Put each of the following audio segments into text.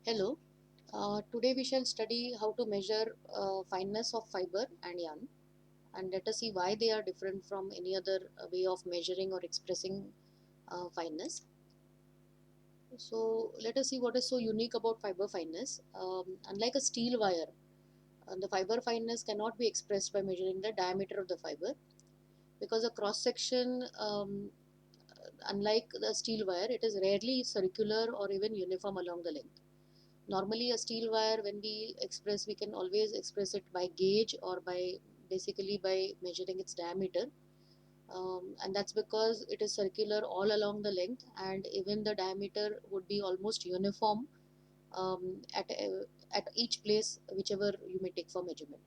Hello, today we shall study how to measure fineness of fiber and yarn, and let us see why they are different from any other way of measuring or expressing fineness. So let us see what is so unique about fiber fineness. Unlike a steel wire, the fiber fineness cannot be expressed by measuring the diameter of the fiber, because a cross section, unlike the steel wire, it is rarely circular or even uniform along the length. Normally a steel wire, when we can always express it by gauge or by basically by measuring its diameter, and that's because it is circular all along the length, and even the diameter would be almost uniform at each place whichever you may take for measurement.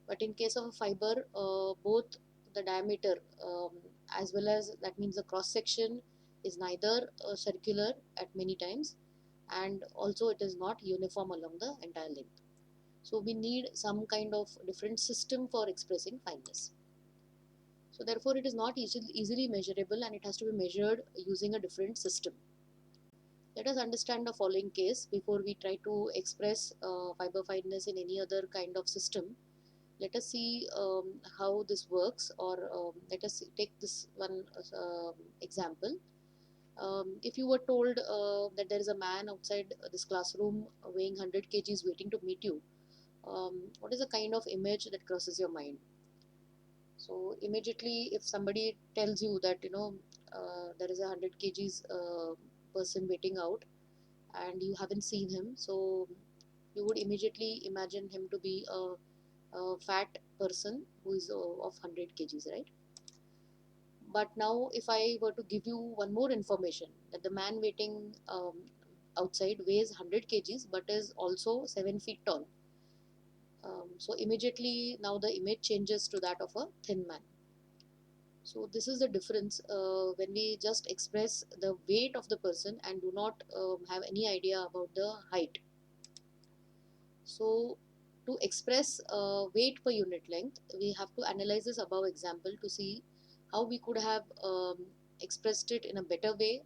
But in case of a fiber, both the diameter, as well as, that means the cross section, is neither circular at many times, and also it is not uniform along the entire length. So we need some kind of different system for expressing fineness. So therefore it is not easily measurable, and it has to be measured using a different system. Let us understand the following case before we try to express fiber fineness in any other kind of system. Let us see how this works, or let us take this one example. If you were told that there is a man outside this classroom weighing 100 kgs waiting to meet you, what is the kind of image that crosses your mind? So immediately, if somebody tells you that there is a 100 kgs person waiting out and you haven't seen him, so you would immediately imagine him to be a fat person who is of 100 kgs, right? But now, if I were to give you one more information, that the man waiting outside weighs 100 kgs but is also 7 feet tall, so immediately now the image changes to that of a thin man. So this is the difference when we just express the weight of the person and do not have any idea about the height. So to express weight per unit length, we have to analyze this above example to see how we could have expressed it in a better way,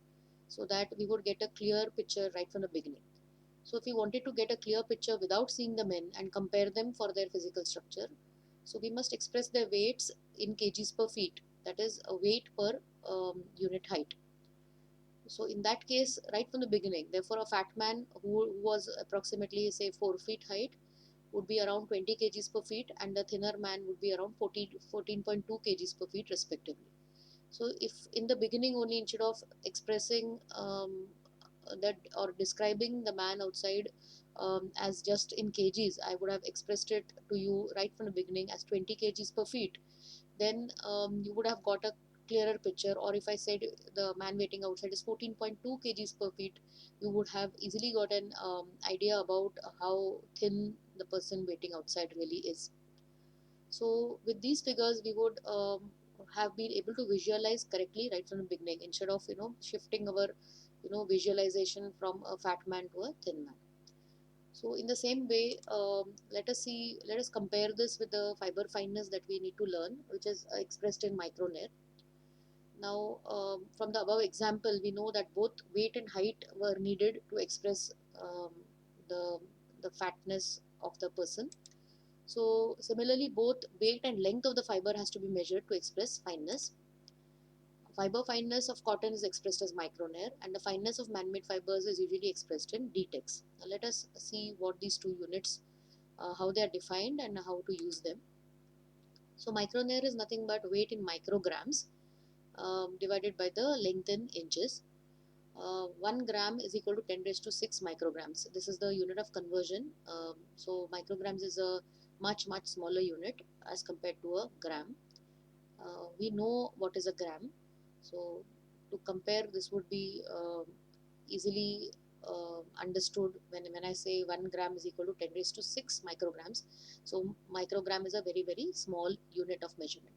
so that we would get a clear picture right from the beginning. So if we wanted to get a clear picture without seeing the men and compare them for their physical structure, so we must express their weights in kgs per feet, that is a weight per unit height. So in that case, right from the beginning, therefore a fat man who was approximately say 4 feet height would be around 20 kgs per feet, and the thinner man would be around 14.2 kgs per feet respectively. So if in the beginning only, instead of expressing that or describing the man outside as just in kgs, I would have expressed it to you right from the beginning as 20 kgs per feet, then you would have got a clearer picture. Or if I said the man waiting outside is 14.2 kgs per feet, you would have easily got an idea about how thin the person waiting outside really is. So with these figures, we would have been able to visualize correctly right from the beginning, instead of shifting our visualization from a fat man to a thin man. So in the same way, let us compare this with the fiber fineness that we need to learn, which is expressed in micronair. Now, from the above example, we know that both weight and height were needed to express um, the the fatness of the person. So similarly, both weight and length of the fiber has to be measured to express fineness. Fiber fineness of cotton is expressed as micronair, and the fineness of man-made fibers is usually expressed in dtex. Now let us see what these two units, how they are defined and how to use them. So micronair is nothing but weight in micrograms divided by the length in inches. 1 gram is equal to 10 raised to 6 micrograms. This is the unit of conversion. So micrograms is a much smaller unit as compared to a gram. We know what is a gram. So to compare, this would be easily understood when I say 1 gram is equal to 10 raised to 6 micrograms. So microgram is a very small unit of measurement,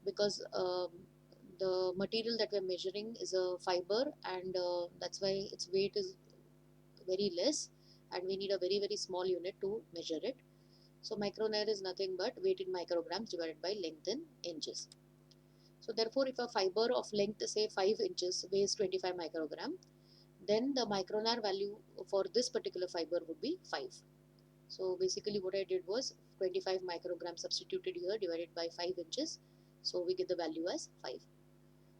because the material that we're measuring is a fiber, and that's why its weight is very less, and we need a very small unit to measure it. So micronair is nothing but weight in micrograms divided by length in inches. So therefore, if a fiber of length say 5 inches weighs 25 microgram, then the micronar value for this particular fiber would be 5. So basically what I did was 25 micrograms substituted here divided by 5 inches. So we get the value as 5.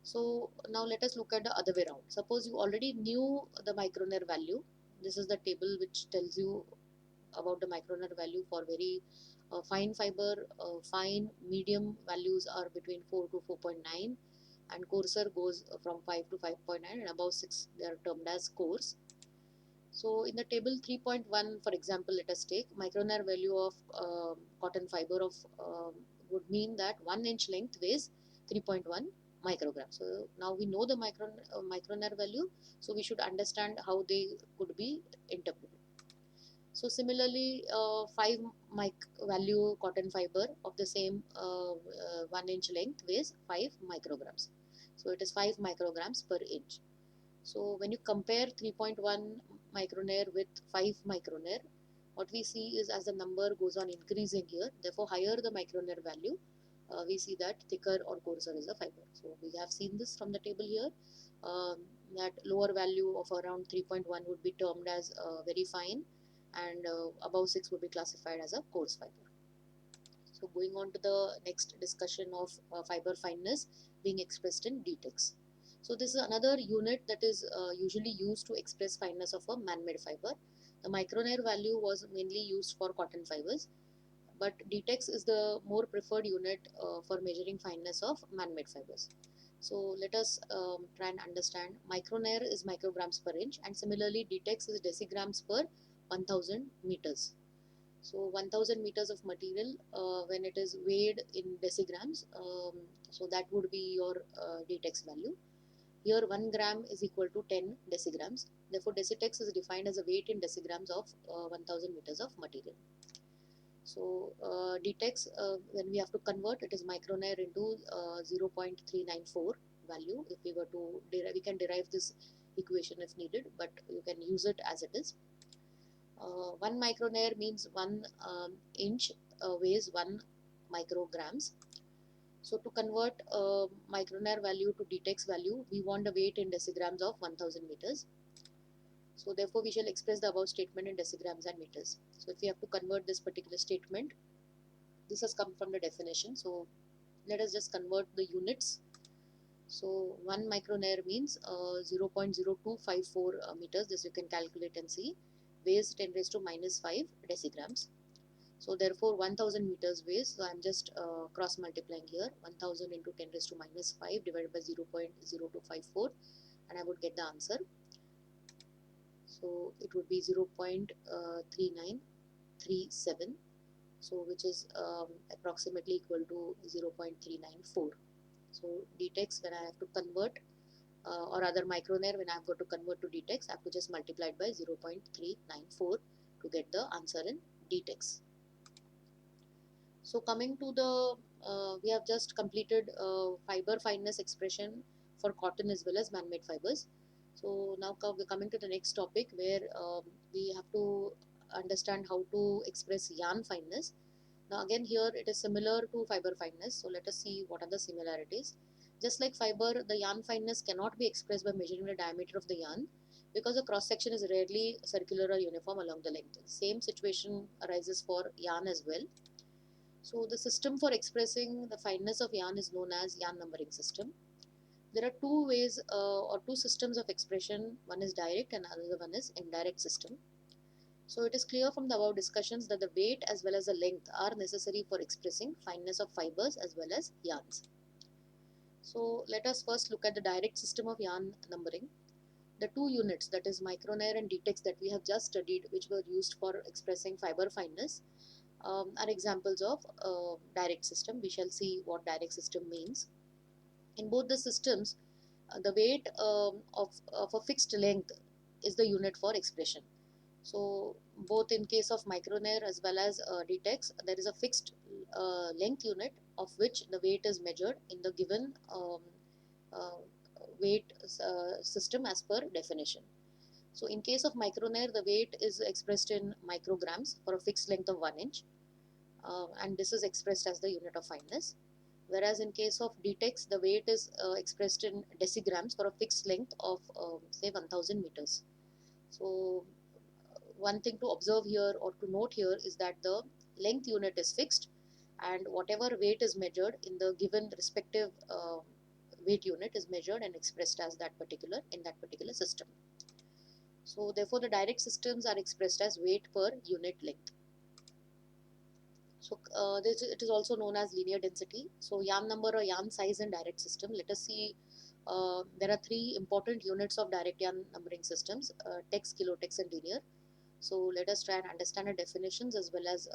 So now let us look at the other way around. Suppose you already knew the micronar value. This is the table which tells you about the micronar value for very fine fiber. Fine, medium values are between 4 to 4.9, and coarser goes from 5 to 5.9, and above 6 they are termed as coarse. So in the table 3.1, for example, let us take micronar value of cotton fiber of would mean that 1 inch length weighs 3.1 microgram. So now we know the micronar value, so we should understand how they could be interpreted. So similarly, 5 mic value cotton fiber of the same 1 inch length weighs 5 micrograms. So it is 5 micrograms per inch. So when you compare 3.1 micronair with 5 micronair, what we see is as the number goes on increasing here, therefore higher the micronair value, we see that thicker or coarser is the fiber. So we have seen this from the table here, um, that lower value of around 3.1 would be termed as very fine, and above 6 would be classified as a coarse fiber. So going on to the next discussion of fiber fineness being expressed in DTEX. So this is another unit that is usually used to express fineness of a man-made fiber. The micronair value was mainly used for cotton fibers, but DTEX is the more preferred unit for measuring fineness of man-made fibers. So let us try and understand. Micronair is micrograms per inch, and similarly DTEX is decigrams per 1000 meters. So 1000 meters of material, when it is weighed in decigrams, so that would be your DTEX value. Here 1 gram is equal to 10 decigrams. Therefore decitex is defined as a weight in decigrams of 1000 meters of material. So DTEX, when we have to convert, it is micronair into 0.394 value. If we were to derive, we can derive this equation if needed, but you can use it as it is. 1 micronair means 1 inch weighs 1 micrograms. So to convert micronair value to DTEX value, we want the weight in decigrams of 1000 meters. So therefore we shall express the above statement in decigrams and meters. So if we have to convert this particular statement, this has come from the definition. So let us just convert the units. So 1 micronair means 0.0254 meters. This you can calculate and see. Weighs 10 raised to minus 5 decigrams. So therefore 1000 meters weighs, so I am just cross multiplying here, 1000 into 10 raised to minus 5 divided by 0.0254, and I would get the answer. So it would be 0.3937, so which is approximately equal to 0.394. So DTEX, when I have to convert, or rather micronair, when I have got to convert to DTEX, I have to just multiply it by 0.394 to get the answer in DTEX. So coming to the, we have just completed fiber fineness expression for cotton as well as man-made fibers. So now we're coming to the next topic where we have to understand how to express yarn fineness. Now again here it is similar to fiber fineness. So let us see what are the similarities. Just like fiber, the yarn fineness cannot be expressed by measuring the diameter of the yarn because the cross section is rarely circular or uniform along the length. Same situation arises for yarn as well. So the system for expressing the fineness of yarn is known as yarn numbering system. There are two ways or two systems of expression. One is direct and another one is indirect system. So it is clear from the above discussions that the weight as well as the length are necessary for expressing fineness of fibers as well as yarns. So let us first look at the direct system of yarn numbering. The two units, that is micronair and DTEX, that we have just studied, which were used for expressing fiber fineness, are examples of direct system. We shall see what direct system means. In both the systems, the weight of a fixed length is the unit for expression. So both in case of micronair as well as DTEX, there is a fixed length unit of which the weight is measured in the given uh, weight system as per definition. So in case of micronair, the weight is expressed in micrograms for a fixed length of 1 inch. And this is expressed as the unit of fineness. Whereas in case of DTEX, the weight is expressed in decigrams for a fixed length of say 1000 meters. So one thing to observe here or to note here is that the length unit is fixed, and whatever weight is measured in the given respective weight unit is measured and expressed as that particular in that particular system. So therefore the direct systems are expressed as weight per unit length. So it is also known as linear density. So yarn number or yarn size in direct system. Let us see. There are three important units of direct yarn numbering systems: tex, kilotex, and linear. So let us try and understand the definitions as well as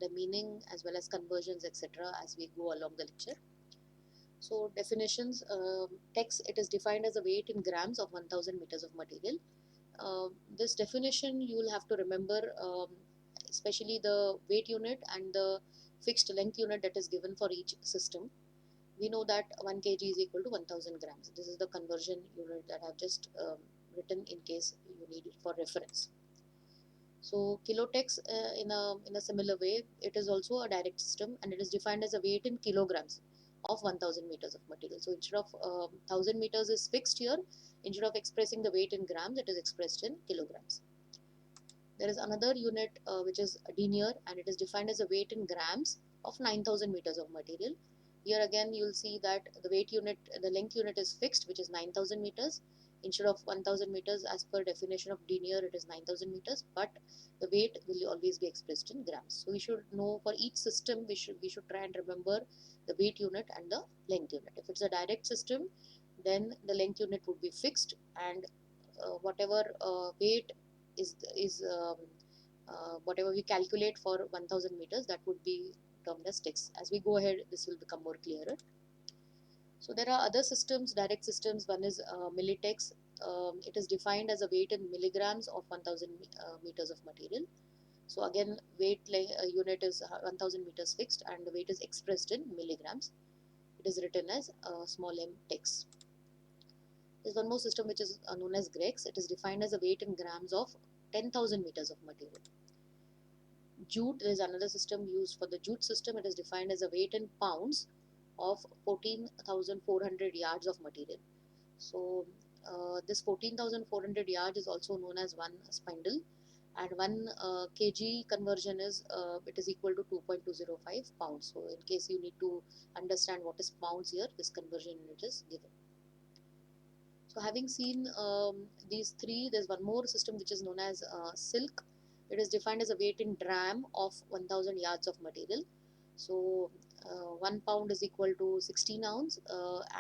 the meaning as well as conversions, etc. as we go along the lecture. So definitions: tex, it is defined as a weight in grams of 1000 meters of material. This definition you will have to remember, especially the weight unit and the fixed length unit that is given for each system. We know that 1 kg is equal to 1000 grams. This is the conversion unit that I have just written in case you need it for reference. So kilotex, in a similar way, it is also a direct system, and it is defined as a weight in kilograms of 1000 meters of material. So instead of 1000 meters is fixed here, instead of expressing the weight in grams, it is expressed in kilograms. There is another unit which is denier, and it is defined as a weight in grams of 9000 meters of material. Here again you will see that the weight unit, the length unit is fixed, which is 9000 meters. Instead of 1000 meters as per definition of denier, it is 9000 meters, but the weight will always be expressed in grams. So we should know for each system, we should try and remember the weight unit and the length unit. If it's a direct system, then the length unit would be fixed, and whatever weight is whatever we calculate for 1000 meters, that would be termed as tex. As we go ahead, this will become more clearer. So there are other systems, direct systems. One is millitex. It is defined as a weight in milligrams of 1000 meters of material. So again, weight unit is 1000 meters fixed, and the weight is expressed in milligrams. It is written as small m tex. There is one more system which is known as Grex. It is defined as a weight in grams of 10,000 meters of material. Jute, there is another system used for the jute system. It is defined as a weight in pounds of 14,400 yards of material. So this 14,400 yards is also known as one spindle, and 1 kg conversion is it is equal to 2.205 pounds. So in case you need to understand what is pounds here, this conversion unit is given. So having seen these three, there's one more system which is known as silk. It is defined as a weight in dram of 1000 yards of material. So 1 pound is equal to 16 ounce,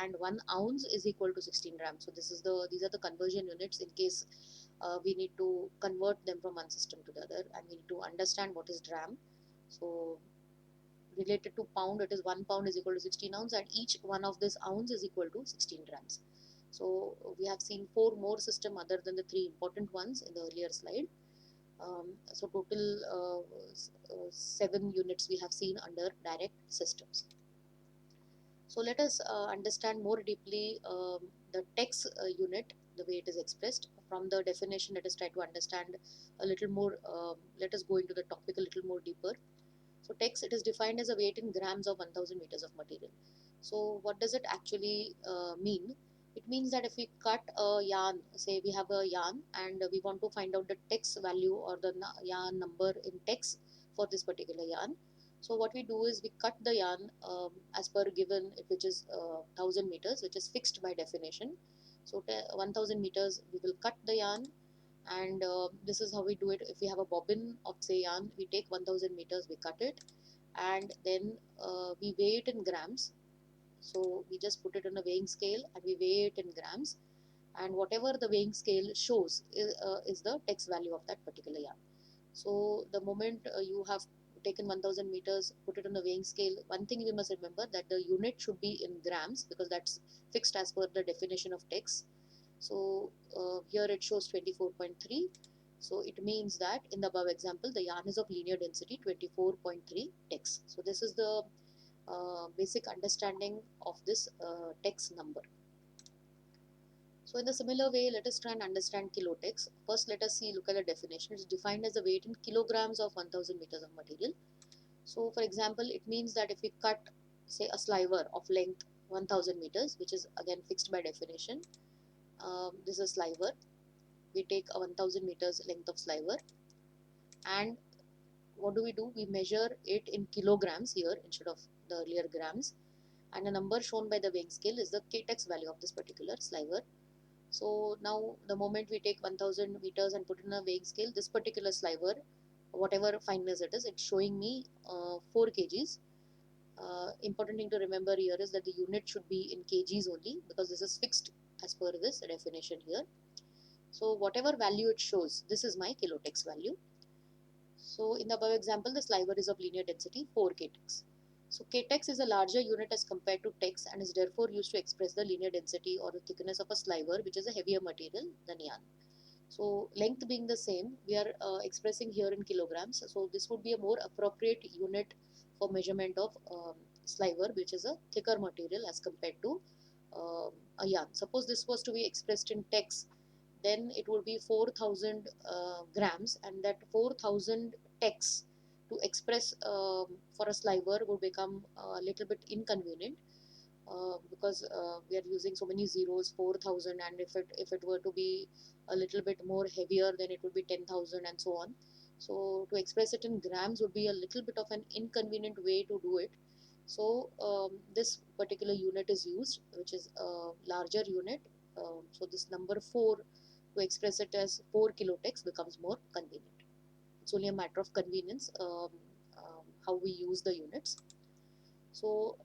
and 1 ounce is equal to 16 grams. So these are the conversion units in case we need to convert them from one system to the other, and we need to understand what is dram. So related to pound, it is 1 pound is equal to 16 ounce, and each one of this ounce is equal to 16 grams. So we have seen 4 more system other than the 3 important ones in the earlier slide. So total 7 units we have seen under direct systems. So let us understand more deeply the tex unit, the way it is expressed. From the definition, let us try to understand a little more. Let us go into the topic a little more deeper. So tex, it is defined as a weight in grams of 1000 meters of material. So what does it actually mean? It means that if we cut a yarn, say we have a yarn and we want to find out the tex value or the yarn number in tex for this particular yarn. So what we do is we cut the yarn as per given, which is 1000 meters, which is fixed by definition. So 1000 meters, we will cut the yarn, and this is how we do it. If we have a bobbin of say yarn, we take 1000 meters, we cut it, and then we weigh it in grams. So we just put it on a weighing scale and we weigh it in grams, and whatever the weighing scale shows is the tex value of that particular yarn. So the moment you have taken 1000 meters, put it on the weighing scale, one thing we must remember, that the unit should be in grams because that's fixed as per the definition of tex. So here it shows 24.3. So it means that in the above example, the yarn is of linear density 24.3 tex. So this is the basic understanding of this tex number. So in the similar way, let us try and understand kilotex. First, let us look at the definition. It is defined as a weight in kilograms of 1000 meters of material. So for example, it means that if we cut say a sliver of length 1000 meters, which is again fixed by definition. This is sliver. We take a 1000 meters length of sliver, and what do? We measure it in kilograms here instead of the earlier grams, and the number shown by the weighing scale is the Ktex value of this particular sliver. So now the moment we take 1000 meters and put in a weighing scale, this particular sliver, whatever fineness it is, it's showing me 4 kgs. Important thing to remember here is that the unit should be in kgs only, because this is fixed as per this definition here. So whatever value it shows, this is my kilotex value. So in the above example, the sliver is of linear density 4 ktex. So ktex is a larger unit as compared to tex, and is therefore used to express the linear density or the thickness of a sliver, which is a heavier material than yarn. So length being the same, we are expressing here in kilograms. So this would be a more appropriate unit for measurement of sliver, which is a thicker material as compared to a yarn. Suppose this was to be expressed in tex, then it would be 4000 grams, and that 4000 tex to express for a sliver would become a little bit inconvenient, because we are using so many zeros, 4000, and if it were to be a little bit more heavier, then it would be 10,000 and so on. So to express it in grams would be a little bit of an inconvenient way to do it. So this particular unit is used, which is a larger unit. So this number 4, to express it as 4 kilotex, becomes more convenient. It's only a matter of convenience, how we use the units. So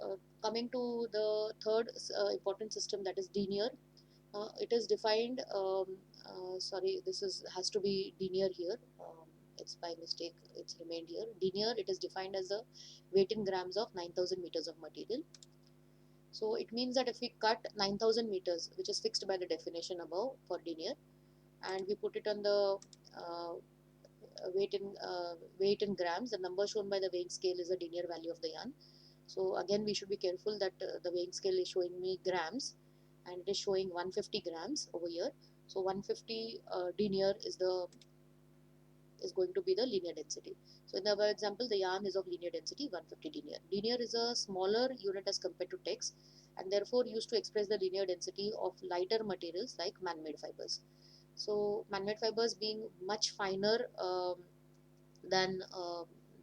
coming to the third important system, that is denier. It is defined, sorry, this is has to be denier here. It's by mistake, it's remained here. Denier, it is defined as the weight in grams of 9000 meters of material. So it means that if we cut 9000 meters, which is fixed by the definition above for denier, and we put it on the weight in grams, the number shown by the weighing scale is the denier value of the yarn. So again, we should be careful that the weighing scale is showing me grams, and it is showing 150 grams over here. So 150 denier is going to be the linear density. So in the above example, the yarn is of linear density 150 denier. Denier is a smaller unit as compared to tex, and therefore used to express the linear density of lighter materials like man-made fibers. So man-made fibers being much finer than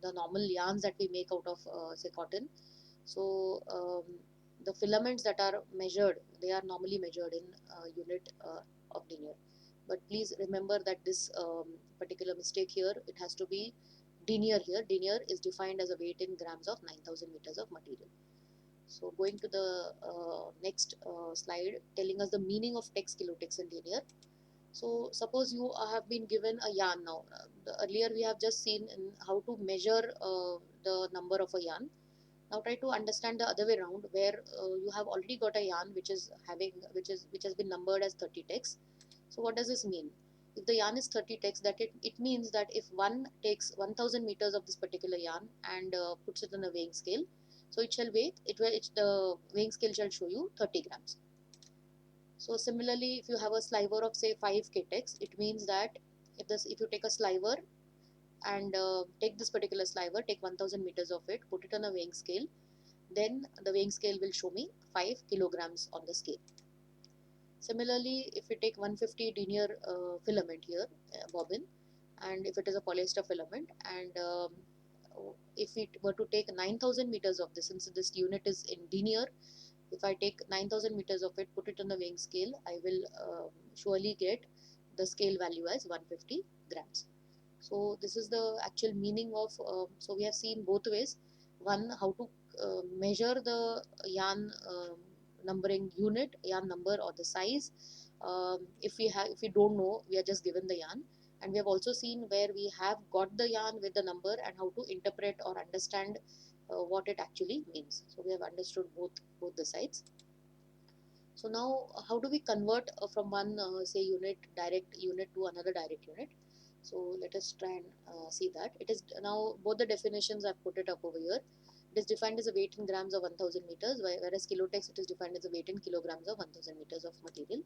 the normal yarns that we make out of say cotton. So the filaments that are measured, they are normally measured in unit of denier. But please remember that this particular mistake here, it has to be denier here. Denier is defined as a weight in grams of 9000 meters of material. So going to the next slide, telling us the meaning of tex, kilotex and denier. So suppose you have been given a yarn now. Earlier we have just seen in how to measure the number of a yarn. Now try to understand the other way around, where you have already got a yarn which has been numbered as 30 tex. So what does this mean? If the yarn is 30 tex, that it means that if one takes 1000 meters of this particular yarn and puts it on a weighing scale, so it shall weigh the weighing scale shall show you 30 grams. So similarly, if you have a sliver of say 5 ktex, it means that if you take a sliver and take this particular sliver, take 1000 meters of it, put it on a weighing scale, then the weighing scale will show me 5 kilograms on the scale. Similarly, if we take 150 denier filament here, bobbin, and if it is a polyester filament, and if it were to take 9000 meters of this, since this unit is in denier, if I take 9000 meters of it, put it on the weighing scale, I will surely get the scale value as 150 grams. So this is the actual meaning of, so we have seen both ways. One, how to measure the yarn numbering unit, yarn number or the size. If we don't know, we are just given the yarn. And we have also seen where we have got the yarn with the number and how to interpret or understand what it actually means. So we have understood both the sides. So now how do we convert from one say direct unit to another direct unit? So let us try and see that. It is now both the definitions I've put it up over here. It is defined as a weight in grams of 1000 meters, whereas kilotex, it is defined as a weight in kilograms of 1000 meters of material.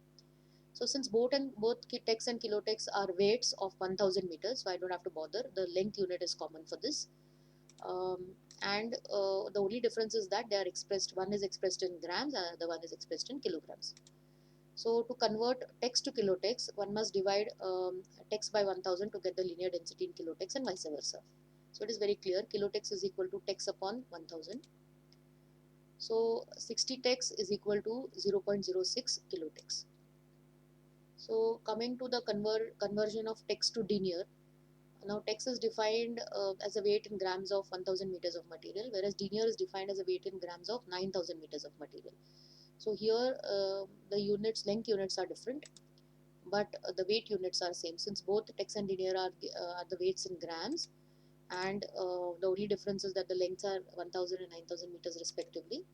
So since both tex and kilotex are weights of 1000 meters, so I don't have to bother. The length unit is common for this. And the only difference is that they are expressed, one is expressed in grams and the other one is expressed in kilograms. So to convert text to kilotext, one must divide text by 1000 to get the linear density in kilotext and vice versa. So it is very clear, kilotext is equal to text upon 1000. So 60 text is equal to 0.06 kilotext. So coming to the conversion of text to denier, now text is defined as a weight in grams of 1000 meters of material, whereas denier is defined as a weight in grams of 9000 meters of material. So here the units, length units are different, but the weight units are same, since both text and denier are the weights in grams, and the only difference is that the lengths are 1000 and 9000 meters respectively.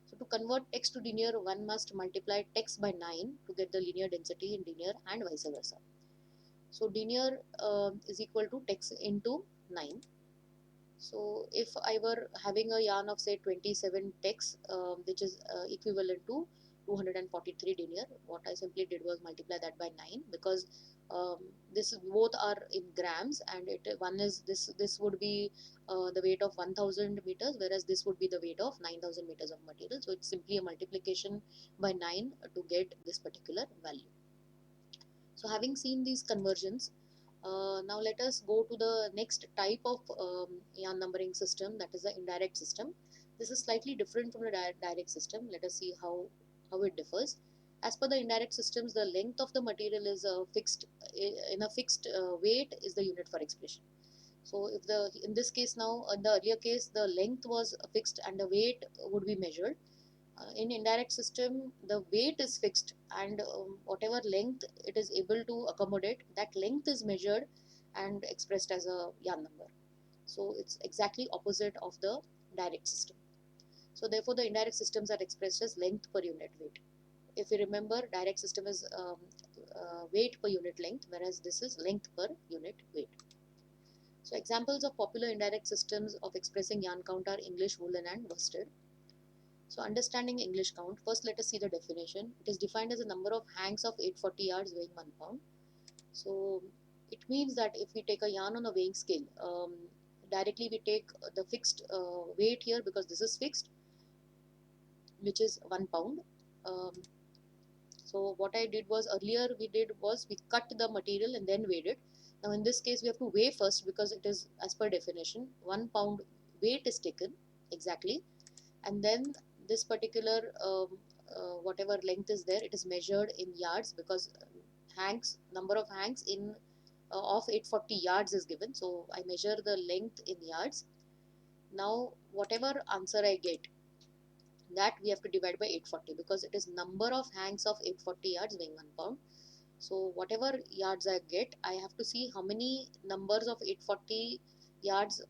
So to convert text to denier, one must multiply text by 9 to get the linear density in denier and vice versa. So denier is equal to text into 9. So if I were having a yarn of say 27 text, which is equivalent to 243 denier, what I simply did was multiply that by 9, because um, this both are in grams, and one is this would be the weight of 1000 meters, whereas this would be the weight of 9000 meters of material. So it's simply a multiplication by 9 to get this particular value. So having seen these conversions, now let us go to the next type of yarn numbering system, that is the indirect system. This is slightly different from the direct system. Let us see how it differs. As per the indirect systems, the length of the material is fixed in a fixed weight is the unit for expression. So if in this case, now in the earlier case, the length was fixed and the weight would be measured. In indirect system, the weight is fixed, and whatever length it is able to accommodate, that length is measured and expressed as a yarn number. So it's exactly opposite of the direct system. So therefore the indirect systems are expressed as length per unit weight. If you remember, direct system is weight per unit length, whereas this is length per unit weight. So examples of popular indirect systems of expressing yarn count are English, woolen and worsted. So understanding English count, first let us see the definition. It is defined as a number of hanks of 840 yards weighing 1 pound. So it means that if we take a yarn on a weighing scale, directly we take the fixed weight here, because this is fixed, which is 1 pound. Um, so what I did was, earlier we cut the material and then weighed it. Now in this case we have to weigh first, because it is as per definition 1 pound weight is taken exactly, and then this particular whatever length is there, it is measured in yards, because hanks, number of hanks in of 840 yards is given, so I measure the length in yards. Now whatever answer I get, that we have to divide by 840, because it is number of hanks of 840 yards weighing 1 pound. So whatever yards I get, I have to see how many numbers of 840 yards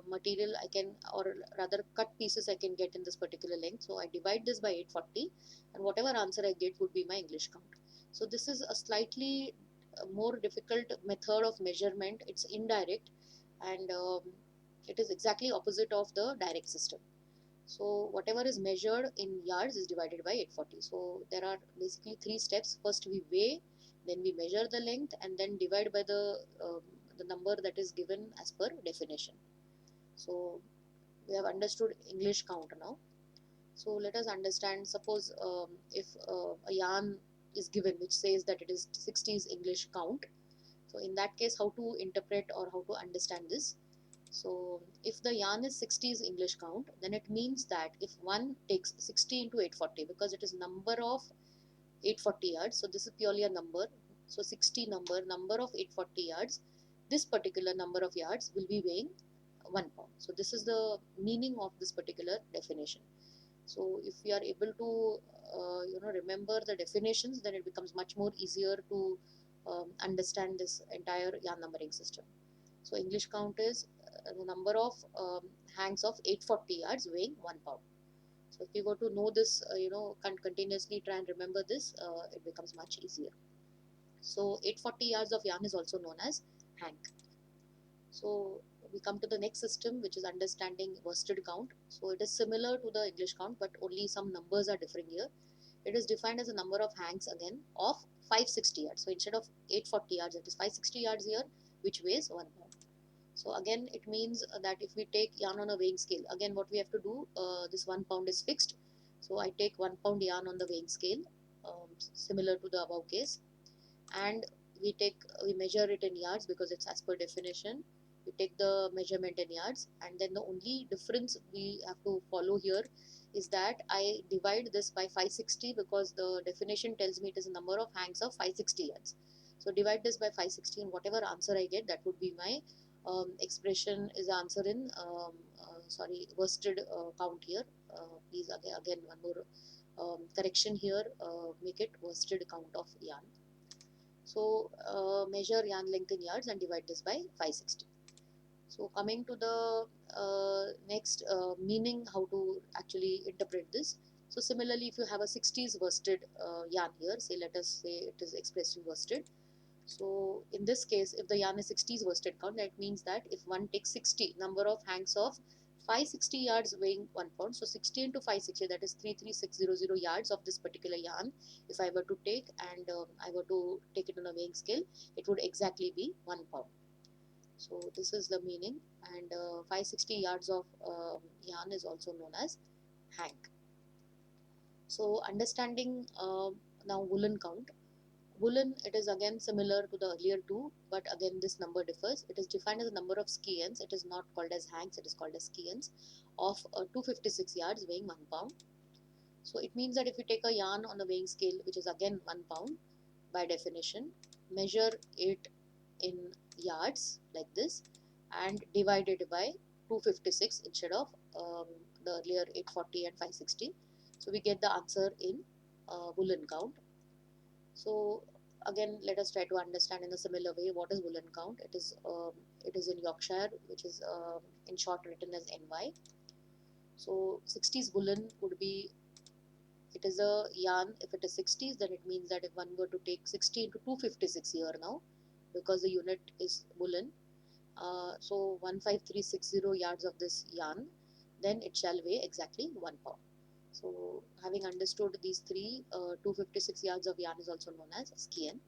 material I can, or rather cut pieces I can get in this particular length. So I divide this by 840, and whatever answer I get would be my English count. So this is a slightly more difficult method of measurement. It's indirect, and it is exactly opposite of the direct system. So whatever is measured in yards is divided by 840. So there are basically three steps. First we weigh, then we measure the length, and then divide by the number that is given as per definition. So we have understood English count now. So let us understand, suppose if a yarn is given which says that it is 60s English count. So in that case, how to interpret or how to understand this? So if the yarn is 60s English count, then it means that if one takes 60 into 840, because it is number of 840 yards, so this is purely a number. So 60 number of 840 yards, this particular number of yards will be weighing 1 pound. So this is the meaning of this particular definition. So if we are able to remember the definitions, then it becomes much more easier to understand this entire yarn numbering system. So English count is the number of hanks of 840 yards weighing 1 pound. So if you were to know this, continuously try and remember this, it becomes much easier. So 840 yards of yarn is also known as hank. So we come to the next system, which is understanding worsted count. So it is similar to the English count, but only some numbers are differing here. It is defined as a number of hanks again of 560 yards. So instead of 840 yards, it is 560 yards here, which weighs 1 pound. So again, it means that if we take yarn on a weighing scale, again what we have to do, this 1 pound is fixed. So I take 1 pound yarn on the weighing scale, similar to the above case, and we measure it in yards because it's as per definition. We take the measurement in yards, and then the only difference we have to follow here is that I divide this by 560 because the definition tells me it is a number of hanks of 560 yards. So divide this by 560, and whatever answer I get, that would be my expression is the answer in sorry, worsted count here. Please again one more correction here, make it worsted count of yarn. So measure yarn length in yards and divide this by 560. So coming to the next meaning, how to actually interpret this. So similarly, if you have a 60s worsted yarn here, say let us say it is expressed in worsted. So in this case, if the yarn is 60s worsted count, that means that if one takes 60 number of hanks of 560 yards weighing 1 pound, so 60 into 560, that is 33600 yards of this particular yarn. If I were to take and I were to take it on a weighing scale, it would exactly be 1 pound. So this is the meaning, and 560 yards of yarn is also known as hank. So understanding now woolen count. Woolen, it is again similar to the earlier two, but again this number differs. It is defined as a number of skeins. It is not called as hanks, it is called as skeins of 256 yards weighing 1 pound. So it means that if you take a yarn on the weighing scale, which is again 1 pound by definition, measure it in yards like this and divide it by 256 instead of the earlier 840 and 560. So we get the answer in woolen count. So again, let us try to understand in a similar way what is woolen count. It is in Yorkshire, which is in short written as NY. So 60s woolen would be, it is a yarn. If it is 60s, then it means that if one were to take 60 into 256 here now, because the unit is woolen, so 15360 yards of this yarn, then it shall weigh exactly 1 pound. So having understood these three, 256 yards of yarn is also known as skein.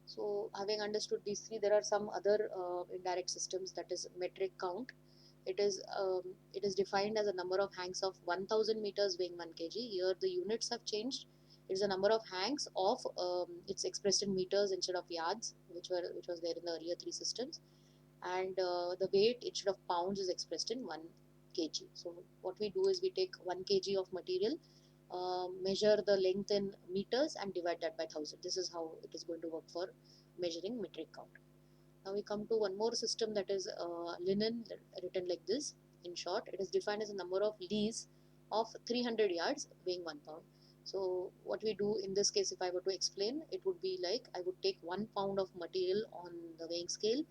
So having understood these three, there are some other indirect systems, that is metric count. It is defined as a number of hanks of 1000 meters weighing 1 kg. Here the units have changed. It is a number of hanks of it's expressed in meters instead of yards, which was there in the earlier three systems, and the weight instead of pounds is expressed in 1 kg. So what we do is we take 1 kg of material, measure the length in meters and divide that by 1000. This is how it is going to work for measuring metric count. Now we come to one more system, that is linen, written like this. In short, it is defined as a number of lees of 300 yards weighing 1 pound. So what we do in this case, if I were to explain, it would be like I would take 1 pound of material on the weighing scale,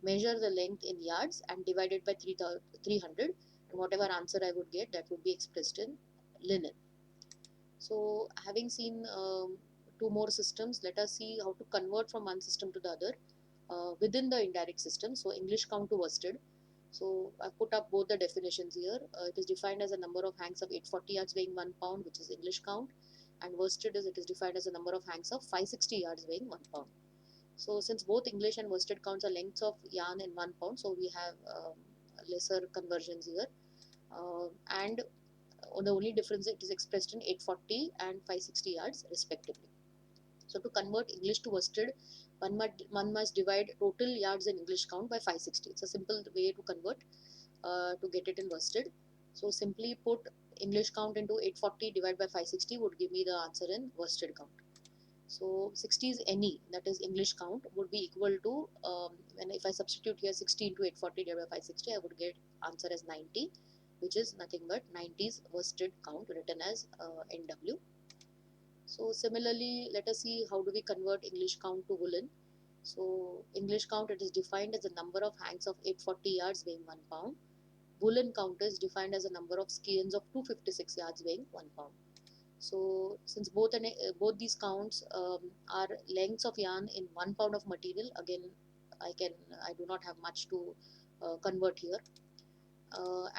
measure the length in yards and divide it by 300, and whatever answer I would get, that would be expressed in linen. So having seen two more systems, let us see how to convert from one system to the other within the indirect system. So English count to worsted. So I put up both the definitions here. It is defined as a number of hanks of 840 yards weighing 1 pound, which is English count, and worsted it is defined as a number of hanks of 560 yards weighing 1 pound. So since both English and worsted counts are lengths of yarn in 1 pound, so we have lesser conversions here, and the only difference, it is expressed in 840 and 560 yards respectively. So to convert English to worsted, one must divide total yards in English count by 560. It's a simple way to convert to get it in worsted. So simply put English count into 840 divided by 560 would give me the answer in worsted count. So 60's NE, that is English count, would be equal to, when if I substitute here 60 into 840 divided by 560, I would get answer as 90, which is nothing but 90's worsted count, written as NW. So similarly, let us see how do we convert English count to woolen. So English count, it is defined as a number of hanks of 840 yards weighing 1 pound. Woolen count is defined as a number of skeins of 256 yards weighing 1 pound. So since both these counts are lengths of yarn in 1 pound of material, again I do not have much to convert here.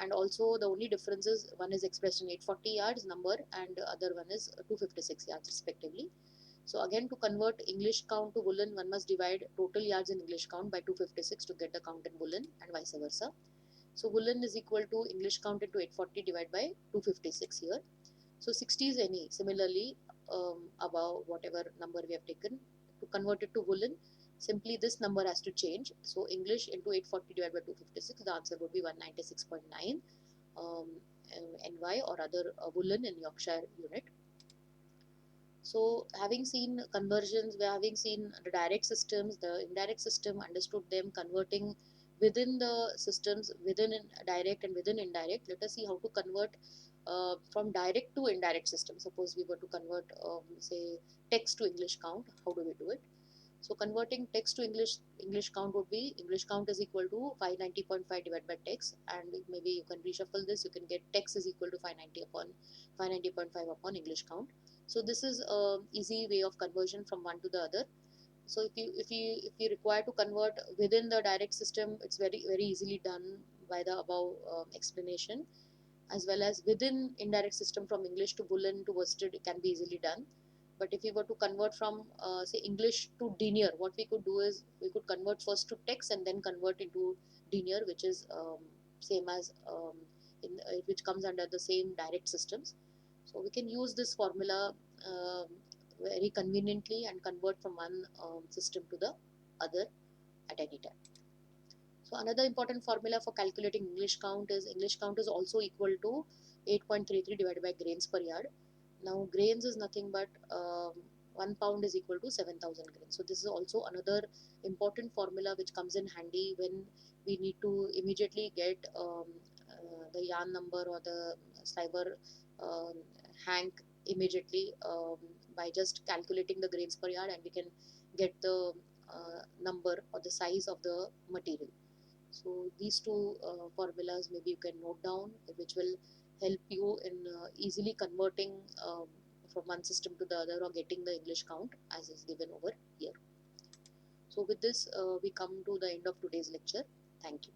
And also the only difference is one is expressed in 840 yards number and the other one is 256 yards respectively. So again, to convert English count to woolen, one must divide total yards in English count by 256 to get the count in woolen, and vice versa. So woolen is equal to English count into 840 divided by 256 here. So 60 is any. Similarly, above whatever number we have taken, to convert it to woolen, simply this number has to change. So English into 840 divided by 256, the answer would be 196.9 NY, or other woolen in Yorkshire unit. So having seen conversions, we are having seen the direct systems, the indirect system, understood them, converting within the systems, within direct and within indirect. Let us see how to convert from direct to indirect system. Suppose we were to convert, say, text to English count. How do we do it? So converting text to English count would be English count is equal to 590.5 divided by text, and maybe you can reshuffle this. You can get text is equal to 590 upon 590.5 upon English count. So this is a easy way of conversion from one to the other. So if you require to convert within the direct system, it's very easily done by the above explanation, as well as within indirect system from English to woolen to worsted, it can be easily done. But if we were to convert from say English to denier, what we could do is we could convert first to text and then convert into denier, which is same as which comes under the same direct systems. So we can use this formula very conveniently and convert from one system to the other at any time. So another important formula for calculating English count is also equal to 8.33 divided by grains per yard. Now grains is nothing but 1 pound is equal to 7,000 grains. So this is also another important formula which comes in handy when we need to immediately get the yarn number or the cyber um, hank immediately by just calculating the grains per yard, and we can get the number or the size of the material. So these two formulas maybe you can note down, which will help you in easily converting from one system to the other or getting the English count as is given over here. So with this, we come to the end of today's lecture. Thank you.